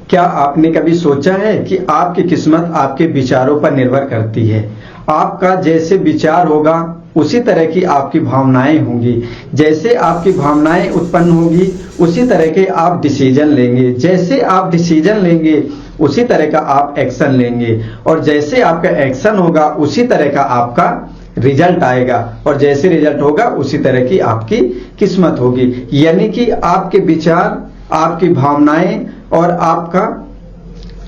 क्या आपने कभी सोचा है कि आपकी किस्मत आपके विचारों पर निर्भर करती है। आपका जैसे विचार होगा उसी तरह की आपकी भावनाएं होंगी। जैसे आपकी भावनाएं उत्पन्न होगी उसी तरह के आप डिसीजन लेंगे। जैसे आप डिसीजन लेंगे उसी तरह का आप एक्शन लेंगे, और जैसे आपका एक्शन होगा उसी तरह का आपका रिजल्ट आएगा, और जैसे रिजल्ट होगा उसी तरह की आपकी किस्मत होगी। यानी कि आपके विचार, आपकी भावनाएं और आपका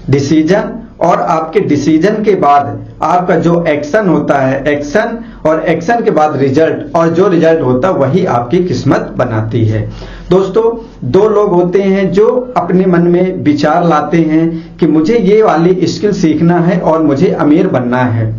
डिसीजन, और आपके डिसीजन के बाद आपका जो एक्शन होता है, एक्शन और एक्शन के बाद रिजल्ट, और जो रिजल्ट होता है वही आपकी किस्मत बनाती है। दोस्तों, दो लोग होते हैं जो अपने मन में विचार लाते हैं कि मुझे ये वाली स्किल सीखना है और मुझे अमीर बनना है।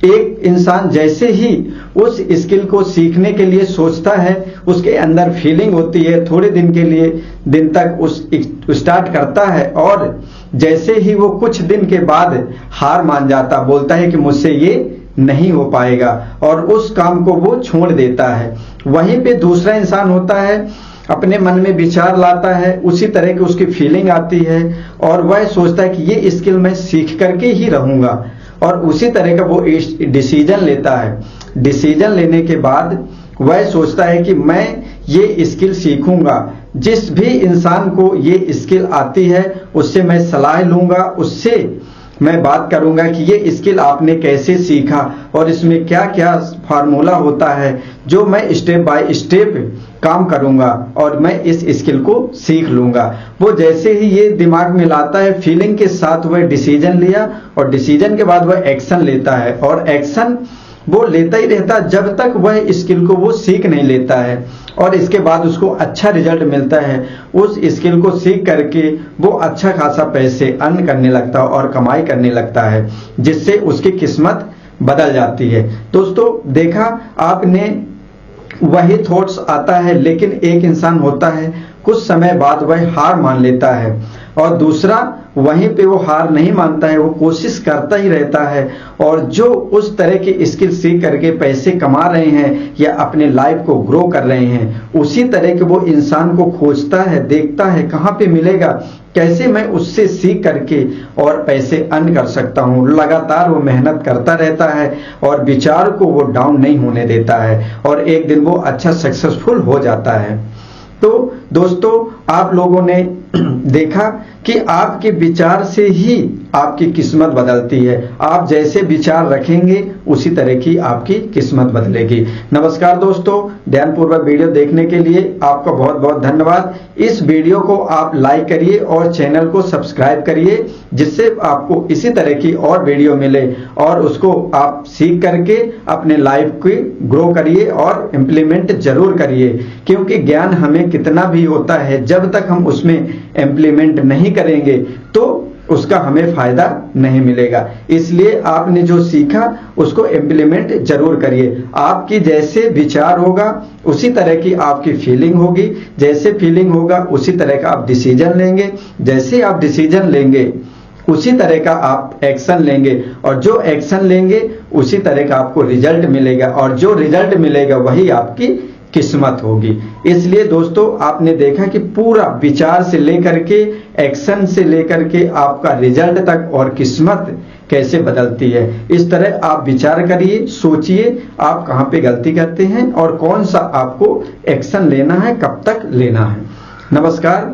एक इंसान जैसे ही उस स्किल को सीखने के लिए सोचता है, उसके अंदर फीलिंग होती है, थोड़े दिन के लिए दिन तक उस स्टार्ट करता है, और जैसे ही वो कुछ दिन के बाद हार मान जाता, बोलता है कि मुझसे ये नहीं हो पाएगा, और उस काम को वो छोड़ देता है। वहीं पे दूसरा इंसान होता है, अपने मन में विचार लाता है, उसी तरह की उसकी फीलिंग आती है, और वह सोचता है कि ये स्किल मैं सीख करके ही रहूंगा, और उसी तरह का वो डिसीजन लेता है। डिसीजन लेने के बाद वह सोचता है कि मैं ये स्किल सीखूंगा। जिस भी इंसान को ये स्किल आती है उससे मैं सलाह लूंगा, उससे मैं बात करूंगा कि ये स्किल आपने कैसे सीखा और इसमें क्या क्या फार्मूला होता है, जो मैं स्टेप बाय स्टेप काम करूंगा और मैं इस स्किल को सीख लूंगा। वो जैसे ही ये दिमाग में लाता है, फीलिंग के साथ वह डिसीजन लिया, और डिसीजन के बाद वह एक्शन लेता है, और एक्शन वो लेता ही रहता जब तक वह स्किल को वो सीख नहीं लेता है, और इसके बाद उसको अच्छा रिजल्ट मिलता है। उस स्किल को सीख करके वो अच्छा खासा पैसे अर्न करने लगता है और कमाई करने लगता है, जिससे उसकी किस्मत बदल जाती है। दोस्तों, देखा आपने, वही थॉट्स आता है, लेकिन एक इंसान होता है कुछ समय बाद वह हार मान लेता है, और दूसरा वहीं पे वो हार नहीं मानता है, वो कोशिश करता ही रहता है, और जो उस तरह की स्किल सीख करके पैसे कमा रहे हैं या अपने लाइफ को ग्रो कर रहे हैं, उसी तरह के वो इंसान को खोजता है, देखता है कहाँ पे मिलेगा, कैसे मैं उससे सीख करके और पैसे अर्न कर सकता हूँ। लगातार वो मेहनत करता रहता है और विचार को वो डाउन नहीं होने देता है, और एक दिन वो अच्छा सक्सेसफुल हो जाता है। तो दोस्तों, आप लोगों ने देखा कि आपके विचार से ही आपकी किस्मत बदलती है। आप जैसे विचार रखेंगे उसी तरह की आपकी किस्मत बदलेगी। नमस्कार दोस्तों, ध्यानपूर्वक वीडियो देखने के लिए आपका बहुत बहुत धन्यवाद। इस वीडियो को आप लाइक करिए और चैनल को सब्सक्राइब करिए, जिससे आपको इसी तरह की और वीडियो मिले, और उसको आप सीख करके अपने लाइफ को ग्रो करिए और इम्प्लीमेंट जरूर करिए। क्योंकि ज्ञान हमें कितना भी होता है, जब तक हम उसमें इम्प्लीमेंट नहीं करेंगे तो उसका हमें फायदा नहीं मिलेगा। इसलिए आपने जो सीखा उसको इम्प्लीमेंट जरूर करिए। आपकी जैसे विचार होगा उसी तरह की आपकी फीलिंग होगी, जैसे फीलिंग होगा उसी तरह का आप डिसीजन लेंगे, जैसे आप डिसीजन लेंगे उसी तरह का आप एक्शन लेंगे, और जो एक्शन लेंगे उसी तरह का आपको रिजल्ट मिलेगा, और जो रिजल्ट मिलेगा वही आपकी किस्मत होगी। इसलिए दोस्तों, आपने देखा कि पूरा विचार से लेकर के एक्शन से लेकर के आपका रिजल्ट तक और किस्मत कैसे बदलती है। इस तरह आप विचार करिए, सोचिए आप कहाँ पे गलती करते हैं और कौन सा आपको एक्शन लेना है, कब तक लेना है। नमस्कार।